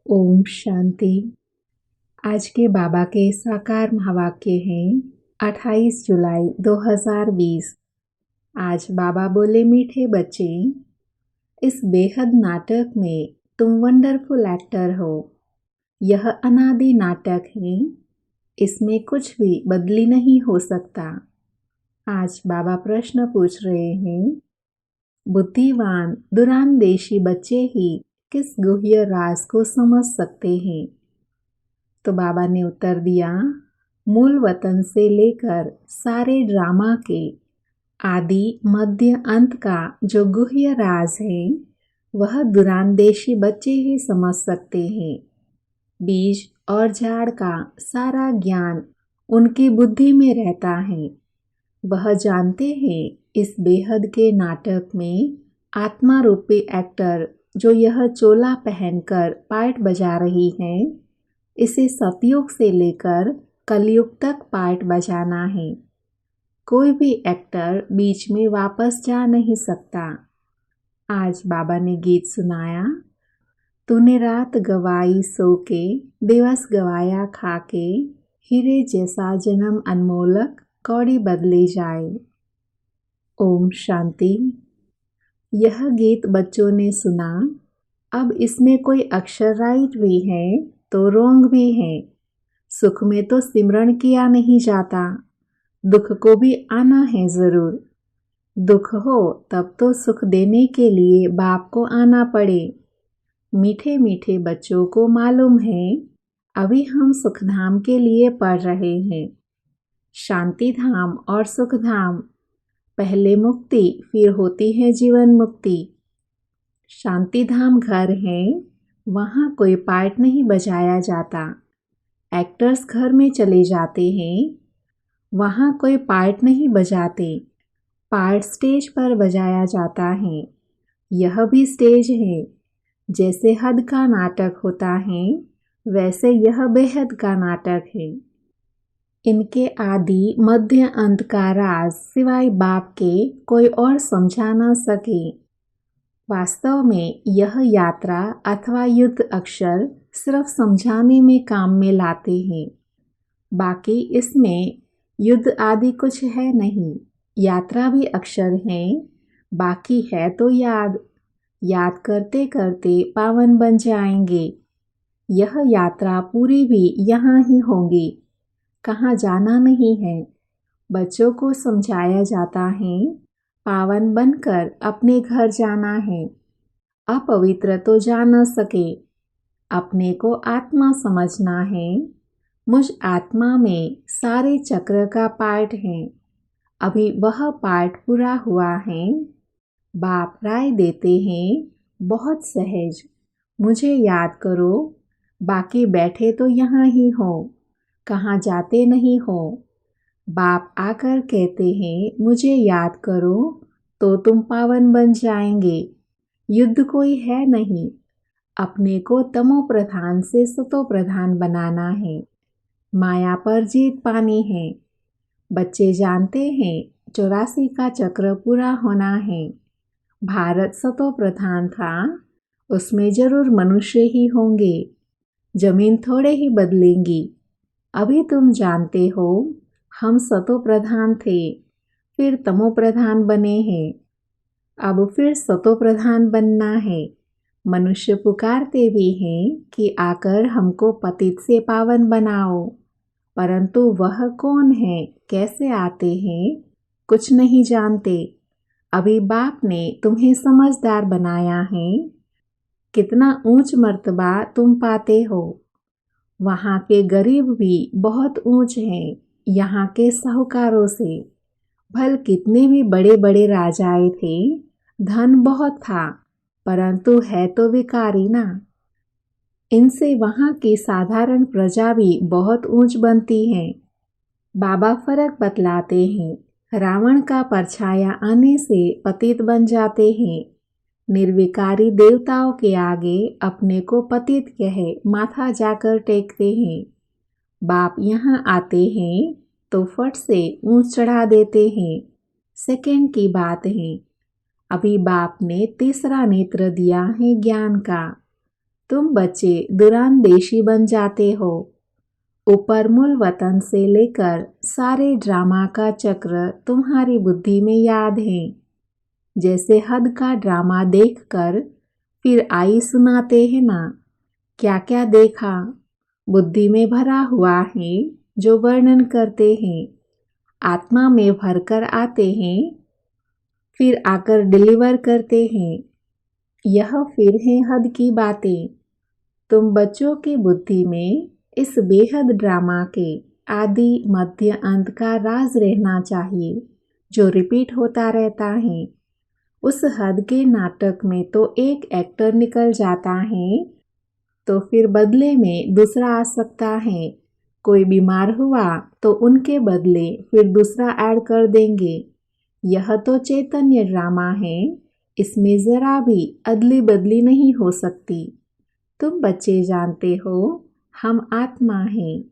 ओम शांति। आज के बाबा के साकार महावाक्य हैं 28 जुलाई 2020। आज बाबा बोले, मीठे बच्चे, इस बेहद नाटक में तुम वंडरफुल एक्टर हो। यह अनादि नाटक है, इसमें कुछ भी बदली नहीं हो सकता। आज बाबा प्रश्न पूछ रहे हैं, बुद्धिवान दुरानदेशी बच्चे ही किस गुह्य राज को समझ सकते हैं? तो बाबा ने उत्तर दिया, मूल वतन से लेकर सारे ड्रामा के आदि मध्य अंत का जो गुह्य राज है वह दुरानदेशी बच्चे ही समझ सकते हैं। बीज और झाड़ का सारा ज्ञान उनकी बुद्धि में रहता है। वह जानते हैं इस बेहद के नाटक में आत्मा रूपी एक्टर जो यह चोला पहनकर पार्ट बजा रही है, इसे सतयुग से लेकर कलयुग तक पार्ट बजाना है। कोई भी एक्टर बीच में वापस जा नहीं सकता। आज बाबा ने गीत सुनाया, तूने रात गवाई सो के, दिवस गवाया खा के, हीरे जैसा जन्म अनमोलक कौड़ी बदले जाए। ओम शांति। यह गीत बच्चों ने सुना। अब इसमें कोई अक्षर राइट भी है तो रोंग भी है। सुख में तो सिमरण किया नहीं जाता, दुख को भी आना है जरूर। दुख हो तब तो सुख देने के लिए बाप को आना पड़े। मीठे मीठे बच्चों को मालूम है अभी हम सुखधाम के लिए पढ़ रहे हैं। शांति धाम और सुख धाम, पहले मुक्ति फिर होती है जीवन मुक्ति। शांति धाम घर है, वहाँ कोई पार्ट नहीं बजाया जाता। एक्टर्स घर में चले जाते हैं, वहाँ कोई पार्ट नहीं बजाते। पार्ट स्टेज पर बजाया जाता है। यह भी स्टेज है। जैसे हद का नाटक होता है वैसे यह बेहद का नाटक है। इनके आदि मध्य अंत का राज सिवाय बाप के कोई और समझा ना सके। वास्तव में यह यात्रा अथवा युद्ध अक्षर सिर्फ समझाने में काम में लाते हैं। बाकी इसमें युद्ध आदि कुछ है नहीं। यात्रा भी अक्षर है, बाकी है तो याद। याद करते करते पावन बन जाएंगे। यह यात्रा पूरी भी यहाँ ही होगी, कहाँ जाना नहीं है। बच्चों को समझाया जाता है पावन बनकर अपने घर जाना है। अपवित्र तो जा न सके। अपने को आत्मा समझना है। मुझ आत्मा में सारे चक्र का पार्ट है। अभी वह पार्ट पूरा हुआ है। बाप राय देते हैं, बहुत सहज, मुझे याद करो, बाकी बैठे तो यहाँ ही हो, कहाँ जाते नहीं हो। बाप आकर कहते हैं मुझे याद करो तो तुम पावन बन जाएंगे। युद्ध कोई है नहीं। अपने को तमो प्रधान से सतो प्रधान बनाना है। माया पर जीत पानी है। बच्चे जानते हैं 84 का चक्र पूरा होना है। भारत सतो प्रधान था, उसमें जरूर मनुष्य ही होंगे। जमीन थोड़े ही बदलेंगी। अभी तुम जानते हो हम सतो प्रधान थे, फिर तमो प्रधान बने हैं। अब फिर सतो प्रधान बनना है। मनुष्य पुकारते भी हैं कि आकर हमको पतित से पावन बनाओ, परंतु वह कौन है, कैसे आते हैं, कुछ नहीं जानते। अभी बाप ने तुम्हें समझदार बनाया है। कितना ऊंच मर्तबा तुम पाते हो। वहाँ के गरीब भी बहुत ऊंच हैं यहाँ के साहूकारों से। भल कितने भी बड़े बड़े राजाए थे, धन बहुत था, परंतु है तो विकारी ना। इनसे वहाँ की साधारण प्रजा भी बहुत ऊंच बनती है। बाबा फर्क बतलाते हैं। रावण का परछाया आने से पतित बन जाते हैं। निर्विकारी देवताओं के आगे अपने को पतित कहे माथा जाकर टेकते हैं। बाप यहाँ आते हैं तो फट से ऊंच चढ़ा देते हैं। सेकंड की बात है। अभी बाप ने तीसरा नेत्र दिया है ज्ञान का। तुम बच्चे दुरानदेशी बन जाते हो। ऊपर मूल वतन से लेकर सारे ड्रामा का चक्र तुम्हारी बुद्धि में याद है। जैसे हद का ड्रामा देखकर फिर आई सुनाते हैं ना, क्या क्या देखा, बुद्धि में भरा हुआ है जो वर्णन करते हैं, आत्मा में भरकर आते हैं, फिर आकर डिलीवर करते हैं। यह फिर है हद की बातें। तुम बच्चों की बुद्धि में इस बेहद ड्रामा के आदि मध्य अंत का राज रहना चाहिए जो रिपीट होता रहता है। उस हद के नाटक में तो एक एक्टर निकल जाता है तो फिर बदले में दूसरा आ सकता है। कोई बीमार हुआ तो उनके बदले फिर दूसरा ऐड कर देंगे। यह तो चैतन्य ड्रामा है, इसमें जरा भी अदली बदली नहीं हो सकती। तुम बच्चे जानते हो हम आत्मा हैं।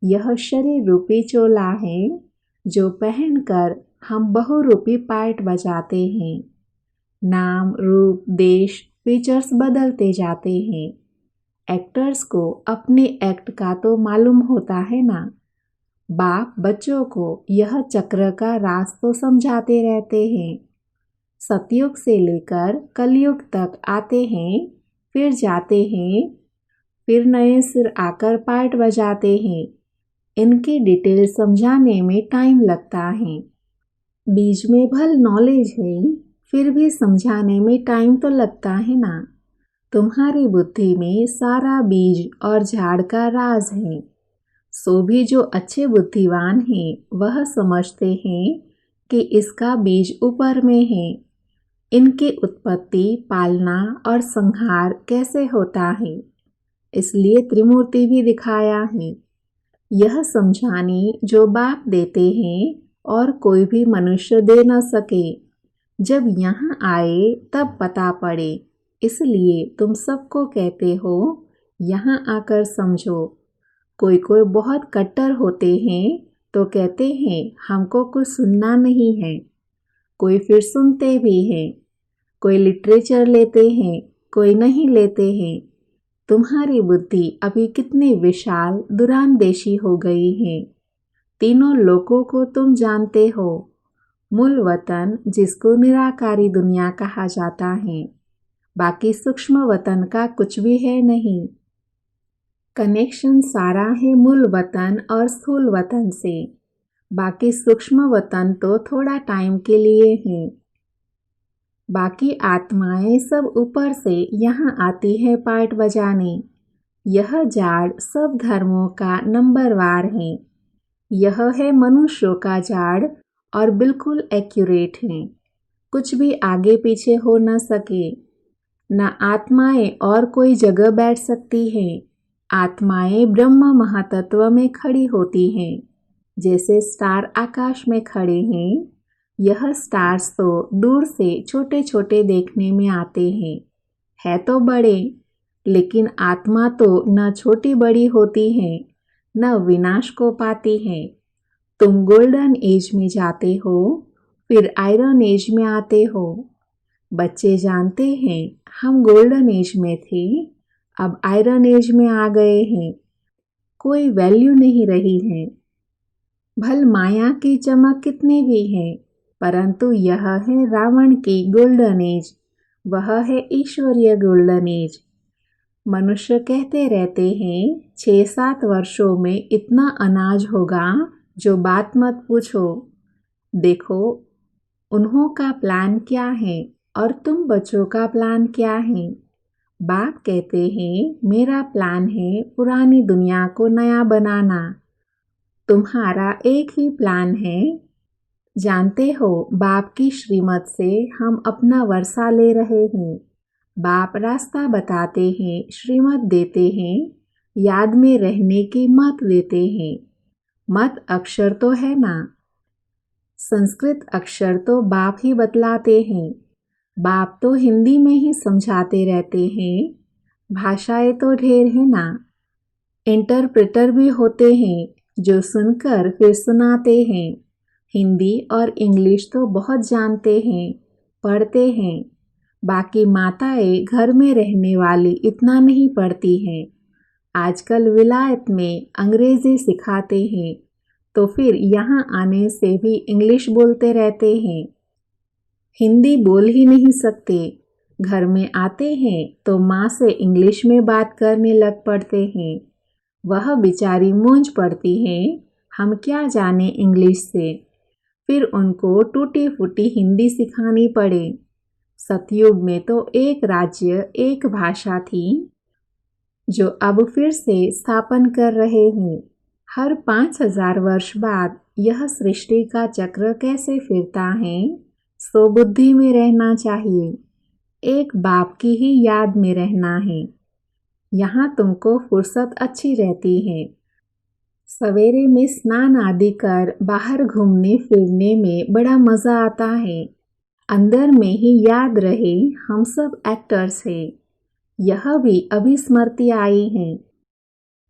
यह शरीर रूपी चोला है जो पहनकर हम बहुरूपी पार्ट बजाते हैं। नाम रूप देश फीचर्स बदलते जाते हैं। एक्टर्स को अपने एक्ट का तो मालूम होता है ना। बाप बच्चों को यह चक्र का राज तो समझाते रहते हैं। सतयुग से लेकर कलयुग तक आते हैं, फिर जाते हैं, फिर नए सिर आकर पार्ट बजाते हैं। इनकी डिटेल समझाने में टाइम लगता है। बीज में भल नॉलेज है, फिर भी समझाने में टाइम तो लगता है ना। तुम्हारी बुद्धि में सारा बीज और झाड़ का राज है। सो भी जो अच्छे बुद्धिवान हैं वह समझते हैं कि इसका बीज ऊपर में है। इनकी उत्पत्ति, पालना और संहार कैसे होता है, इसलिए त्रिमूर्ति भी दिखाया है। यह समझाने जो बाप देते हैं और कोई भी मनुष्य दे न सके। जब यहाँ आए तब पता पड़े, इसलिए तुम सबको कहते हो यहाँ आकर समझो। कोई कोई बहुत कट्टर होते हैं तो कहते हैं हमको कुछ सुनना नहीं है। कोई फिर सुनते भी हैं। कोई लिटरेचर लेते हैं, कोई नहीं लेते हैं। तुम्हारी बुद्धि अभी कितनी विशाल दुरानदेशी हो गई है। तीनों लोकों को तुम जानते हो। मूल वतन जिसको निराकारी दुनिया कहा जाता है, बाकी सूक्ष्म वतन का कुछ भी है नहीं। कनेक्शन सारा है मूल वतन और स्थूल वतन से। बाकी सूक्ष्म वतन तो थोड़ा टाइम के लिए है। बाकी आत्माएं सब ऊपर से यहाँ आती है पार्ट बजाने। यह जाड़ सब धर्मों का नंबरवार है। यह है मनुष्यों का जाड़ और बिल्कुल एक्यूरेट है। कुछ भी आगे पीछे हो न सके। न आत्माएं और कोई जगह बैठ सकती हैं। आत्माएं ब्रह्म महातत्व में खड़ी होती हैं। जैसे स्टार आकाश में खड़े हैं, यह स्टार्स तो दूर से छोटे छोटे देखने में आते हैं, है तो बड़े, लेकिन आत्मा तो न छोटी बड़ी होती है, न विनाश को पाती है। तुम गोल्डन एज में जाते हो, फिर आयरन एज में आते हो। बच्चे जानते हैं हम गोल्डन एज में थे, अब आयरन एज में आ गए हैं। कोई वैल्यू नहीं रही है। भल माया की चमक कितनी भी है, परंतु यह है रावण की गोल्डन एज, वह है ईश्वरीय गोल्डन एज। मनुष्य कहते रहते हैं 6-7 वर्षों में इतना अनाज होगा जो बात मत पूछो। देखो उन्हों का प्लान क्या है और तुम बच्चों का प्लान क्या है। बाप कहते हैं मेरा प्लान है पुरानी दुनिया को नया बनाना। तुम्हारा एक ही प्लान है। जानते हो बाप की श्रीमत से हम अपना वर्षा ले रहे हैं। बाप रास्ता बताते हैं, श्रीमत देते हैं, याद में रहने की मत देते हैं। मत अक्षर तो है ना। संस्कृत अक्षर तो बाप ही बतलाते हैं। बाप तो हिंदी में ही समझाते रहते हैं। भाषाएं तो ढेर है ना। इंटरप्रेटर भी होते हैं जो सुनकर फिर सुनाते हैं। हिंदी और इंग्लिश तो बहुत जानते हैं, पढ़ते हैं। बाकी माताएं घर में रहने वाली इतना नहीं पढ़ती हैं। आजकल विलायत में अंग्रेजी सिखाते हैं, तो फिर यहाँ आने से भी इंग्लिश बोलते रहते हैं। हिंदी बोल ही नहीं सकते। घर में आते हैं तो माँ से इंग्लिश में बात करने लग पड़ते हैं। वह बेचारी मूंझ पड़ती हैं, हम क्या जाने इंग्लिश से। फिर उनको टूटी फूटी हिंदी सिखानी पड़े। सतयुग में तो एक राज्य एक भाषा थी, जो अब फिर से स्थापन कर रहे हैं। हर 5000 वर्ष बाद यह सृष्टि का चक्र कैसे फिरता है, सो बुद्धि में रहना चाहिए। एक बाप की ही याद में रहना है। यहाँ तुमको फुर्सत अच्छी रहती है। सवेरे में स्नान आदि कर बाहर घूमने फिरने में बड़ा मज़ा आता है। अंदर में ही याद रहे हम सब एक्टर्स हैं। यह भी अभी स्मृति आई है।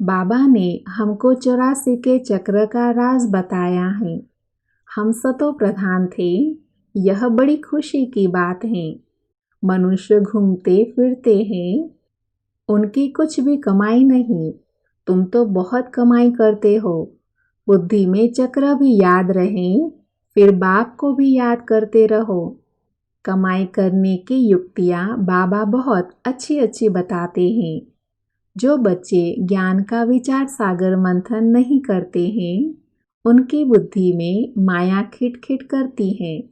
बाबा ने हमको 84 के चक्र का राज बताया है। हम सतो प्रधान थे। यह बड़ी खुशी की बात है। मनुष्य घूमते फिरते हैं, उनकी कुछ भी कमाई नहीं। तुम तो बहुत कमाई करते हो। बुद्धि में चक्र भी याद रहे, फिर बाप को भी याद करते रहो। कमाई करने की युक्तियाँ बाबा बहुत अच्छी अच्छी बताते हैं। जो बच्चे ज्ञान का विचार सागर मंथन नहीं करते हैं, उनकी बुद्धि में माया खिटखिट करती है।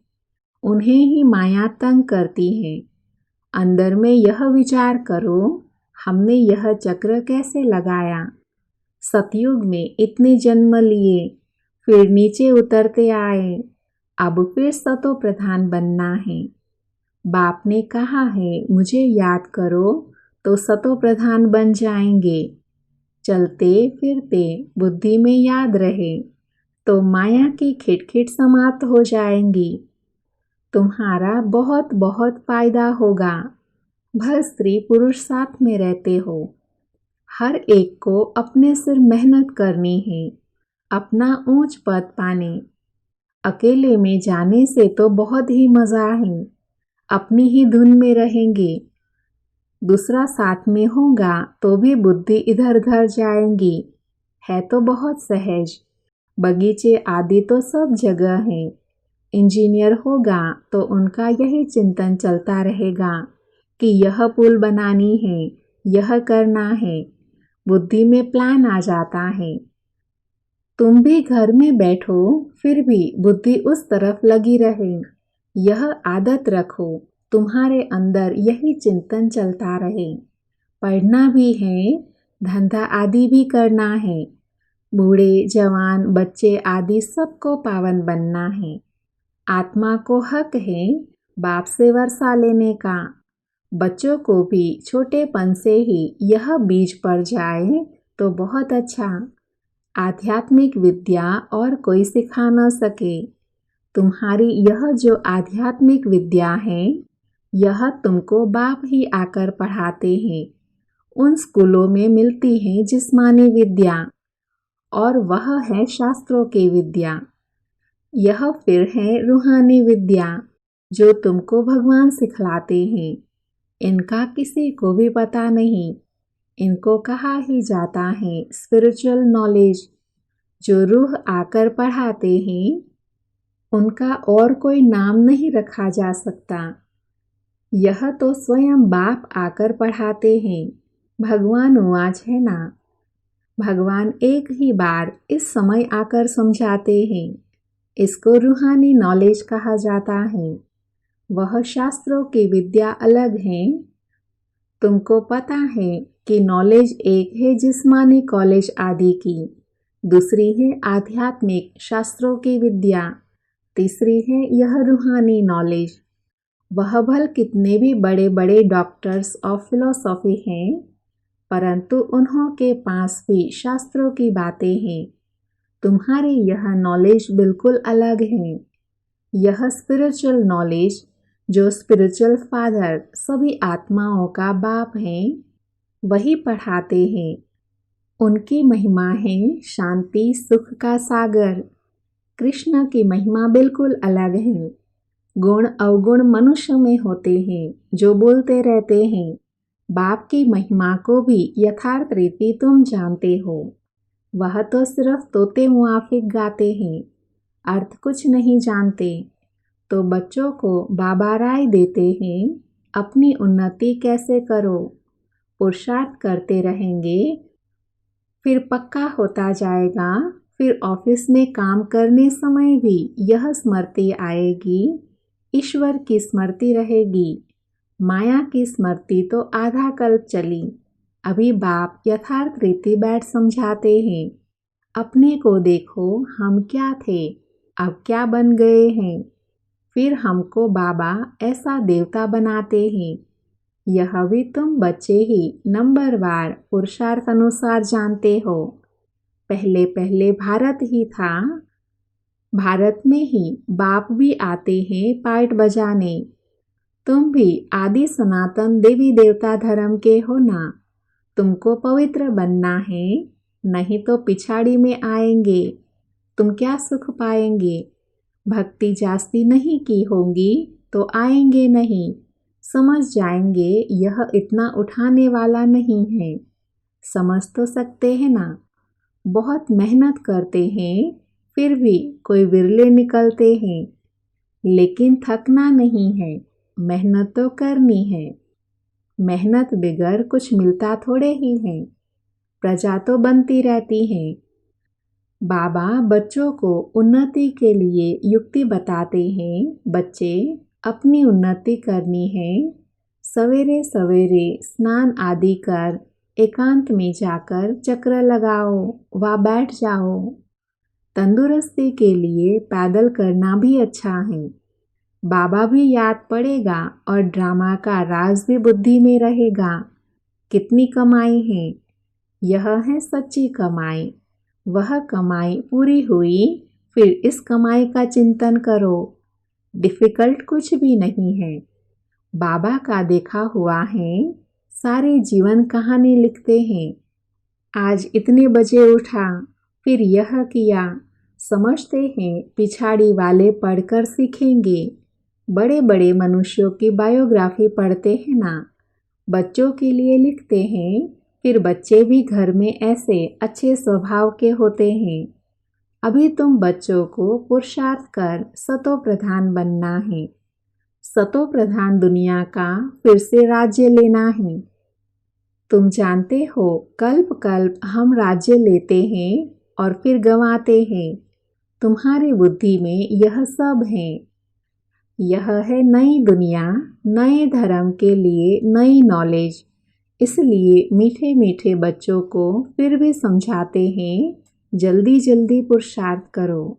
उन्हें ही माया तंग करती है। अंदर में यह विचार करो, हमने यह चक्र कैसे लगाया। सतयुग में इतने जन्म लिए, फिर नीचे उतरते आए, अब फिर सतो प्रधान बनना है। बाप ने कहा है मुझे याद करो तो सतो प्रधान बन जाएंगे। चलते फिरते बुद्धि में याद रहे तो माया की खिटखिट समाप्त हो जाएंगी। तुम्हारा बहुत बहुत फायदा होगा। भर स्त्री पुरुष साथ में रहते हो। हर एक को अपने सिर मेहनत करनी है, अपना ऊंच पद पाने। अकेले में जाने से तो बहुत ही मज़ा है, अपनी ही धुन में रहेंगे। दूसरा साथ में होगा तो भी बुद्धि इधर उधर जाएंगी। है तो बहुत सहज। बगीचे आदि तो सब जगह है। इंजीनियर होगा तो उनका यही चिंतन चलता रहेगा कि यह पुल बनानी है, यह करना है। बुद्धि में प्लान आ जाता है। तुम भी घर में बैठो, फिर भी बुद्धि उस तरफ लगी रहे। यह आदत रखो, तुम्हारे अंदर यही चिंतन चलता रहे। पढ़ना भी है, धंधा आदि भी करना है। बूढ़े जवान बच्चे आदि सबको पावन बनना है। आत्मा को हक है बाप से वर्षा लेने का। बच्चों को भी छोटेपन से ही यह बीज पड़ जाए तो बहुत अच्छा। आध्यात्मिक विद्या और कोई सिखा न सके। तुम्हारी यह जो आध्यात्मिक विद्या है, यह तुमको बाप ही आकर पढ़ाते हैं। उन स्कूलों में मिलती है जिस्मानी विद्या, और वह है शास्त्रों की विद्या। यह फिर है रूहानी विद्या, जो तुमको भगवान सिखलाते हैं। इनका किसी को भी पता नहीं। इनको कहा ही जाता है स्पिरिचुअल नॉलेज। जो रूह आकर पढ़ाते हैं, उनका और कोई नाम नहीं रखा जा सकता। यह तो स्वयं बाप आकर पढ़ाते हैं। भगवान उवाच है ना। भगवान एक ही बार इस समय आकर समझाते हैं। इसको रूहानी नॉलेज कहा जाता है। वह शास्त्रों की विद्या अलग है। तुमको पता है कि नॉलेज एक है जिस्मानी कॉलेज आदि की, दूसरी है आध्यात्मिक शास्त्रों की विद्या, तीसरी है यह रूहानी नॉलेज। वह भल कितने भी बड़े बड़े डॉक्टर्स ऑफ फिलॉसफी हैं, परंतु उन्हों के पास भी शास्त्रों की बातें हैं। तुम्हारी यह नॉलेज बिल्कुल अलग है। यह स्पिरिचुअल नॉलेज, जो स्पिरिचुअल फादर सभी आत्माओं का बाप है, वही पढ़ाते हैं। उनकी महिमा है शांति सुख का सागर। कृष्ण की महिमा बिल्कुल अलग है। गुण अवगुण मनुष्य में होते हैं जो बोलते रहते हैं। बाप की महिमा को भी यथार्थ रीति तुम जानते हो। वह तो सिर्फ तोते मुआफिक गाते हैं, अर्थ कुछ नहीं जानते। तो बच्चों को बाबा राय देते हैं, अपनी उन्नति कैसे करो। पुरुषार्थ करते रहेंगे, फिर पक्का होता जाएगा। फिर ऑफिस में काम करने समय भी यह स्मृति आएगी, ईश्वर की स्मृति रहेगी। माया की स्मृति तो आधा कल्प चली। अभी बाप यथार्थ रीति बैठ समझाते हैं, अपने को देखो, हम क्या थे, अब क्या बन गए हैं। फिर हमको बाबा ऐसा देवता बनाते हैं। यह भी तुम बच्चे ही नंबरवार पुरुषार्थ अनुसार जानते हो। पहले पहले भारत ही था, भारत में ही बाप भी आते हैं पार्ट बजाने। तुम भी आदि सनातन देवी देवता धर्म के हो ना। तुमको पवित्र बनना है, नहीं तो पिछाड़ी में आएंगे। तुम क्या सुख पाएंगे। भक्ति जास्ती नहीं की होगी तो आएंगे नहीं। समझ जाएंगे यह इतना उठाने वाला नहीं है। समझ तो सकते हैं ना। बहुत मेहनत करते हैं, फिर भी कोई विरले निकलते हैं। लेकिन थकना नहीं है, मेहनत तो करनी है। मेहनत बगैर कुछ मिलता थोड़े ही है। प्रजा तो बनती रहती है। बाबा बच्चों को उन्नति के लिए युक्ति बताते हैं। बच्चे, अपनी उन्नति करनी है। सवेरे सवेरे स्नान आदि कर एकांत में जाकर चक्र लगाओ व बैठ जाओ। तंदुरुस्ती के लिए पैदल करना भी अच्छा है। बाबा भी याद पड़ेगा और ड्रामा का राज भी बुद्धि में रहेगा। कितनी कमाई है, यह है सच्ची कमाई। वह कमाई पूरी हुई, फिर इस कमाई का चिंतन करो। डिफिकल्ट कुछ भी नहीं है। बाबा का देखा हुआ है, सारे जीवन कहानी लिखते हैं। आज इतने बजे उठा, फिर यह किया। समझते हैं पिछाड़ी वाले पढ़कर सीखेंगे। बड़े बड़े मनुष्यों की बायोग्राफी पढ़ते हैं ना, बच्चों के लिए लिखते हैं। फिर बच्चे भी घर में ऐसे अच्छे स्वभाव के होते हैं। अभी तुम बच्चों को पुरुषार्थ कर सतो प्रधान बनना है। सतो प्रधान दुनिया का फिर से राज्य लेना है। तुम जानते हो, कल्प कल्प हम राज्य लेते हैं और फिर गंवाते हैं। तुम्हारी बुद्धि में यह सब है। यह है नई दुनिया, नए धर्म के लिए नई नॉलेज। इसलिए मीठे मीठे बच्चों को फिर भी समझाते हैं, जल्दी जल्दी पुरुषार्थ करो।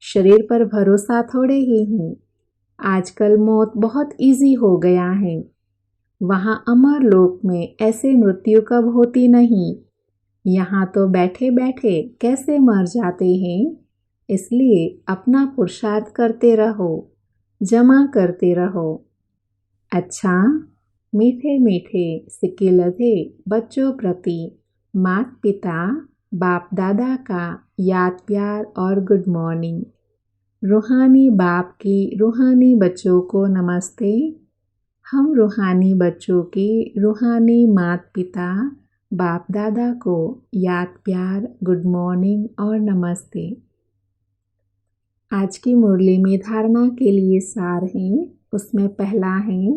शरीर पर भरोसा थोड़े ही है। आजकल मौत बहुत इजी हो गया है। वहाँ अमर लोक में ऐसे मृत्यु कब होती नहीं। यहाँ तो बैठे बैठे कैसे मर जाते हैं। इसलिए अपना पुरुषार्थ करते रहो, जमा करते रहो। अच्छा, मीठे मीठे सिक्के लगे बच्चों प्रति माता पिता बाप दादा का याद प्यार और गुड मॉर्निंग। रूहानी बाप की रूहानी बच्चों को नमस्ते। हम रूहानी बच्चों की रूहानी माता पिता बाप दादा को याद प्यार गुड मॉर्निंग और नमस्ते। आज की मुरली में धारणा के लिए सार है। उसमें पहला है,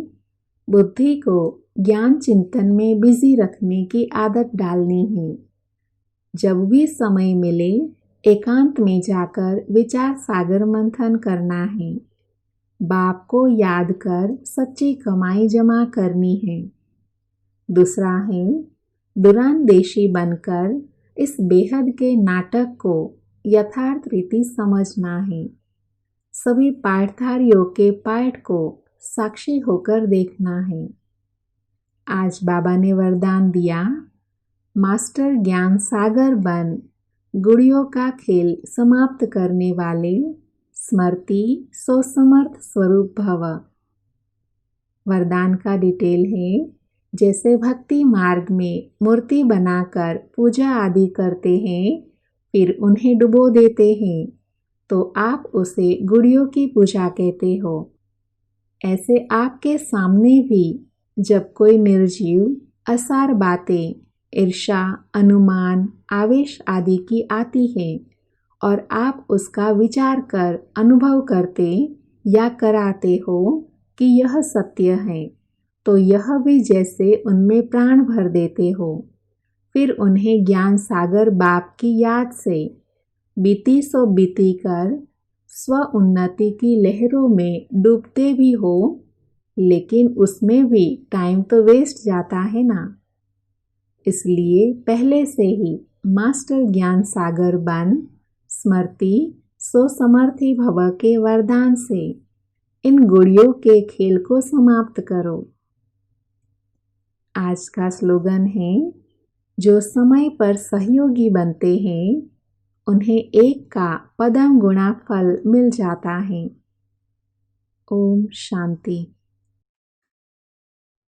बुद्धि को ज्ञान चिंतन में बिजी रखने की आदत डालनी है। जब भी समय मिले एकांत में जाकर विचार सागर मंथन करना है। बाप को याद कर सच्ची कमाई जमा करनी है। दूसरा है, दुरानदेशी बनकर इस बेहद के नाटक को यथार्थ रीति समझना है। सभी पाठधारियों के पाठ को साक्षी होकर देखना है। आज बाबा ने वरदान दिया, मास्टर ज्ञान सागर बन, गुड़ियों का खेल समाप्त करने वाले, स्मृति सो समर्थ स्वरूप भव। वरदान का डिटेल है, जैसे भक्ति मार्ग में मूर्ति बनाकर पूजा आदि करते हैं, फिर उन्हें डुबो देते हैं, तो आप उसे गुड़ियों की पूजा कहते हो। ऐसे आपके सामने भी जब कोई निर्जीव असार बातें, ईर्ष्या, अनुमान, आवेश आदि की आती है और आप उसका विचार कर अनुभव करते या कराते हो कि यह सत्य है, तो यह भी जैसे उनमें प्राण भर देते हो। फिर उन्हें ज्ञान सागर बाप की याद से बीती सो बीती कर स्व उन्नति की लहरों में डूबते भी हो, लेकिन उसमें भी टाइम तो वेस्ट जाता है ना। इसलिए पहले से ही मास्टर ज्ञान सागर बन स्मृति सो समर्थी भव के वरदान से इन गुड़ियों के खेल को समाप्त करो। आज का स्लोगन है, जो समय पर सहयोगी बनते हैं उन्हें एक का पदम गुणा फल मिल जाता है। ओम शांति।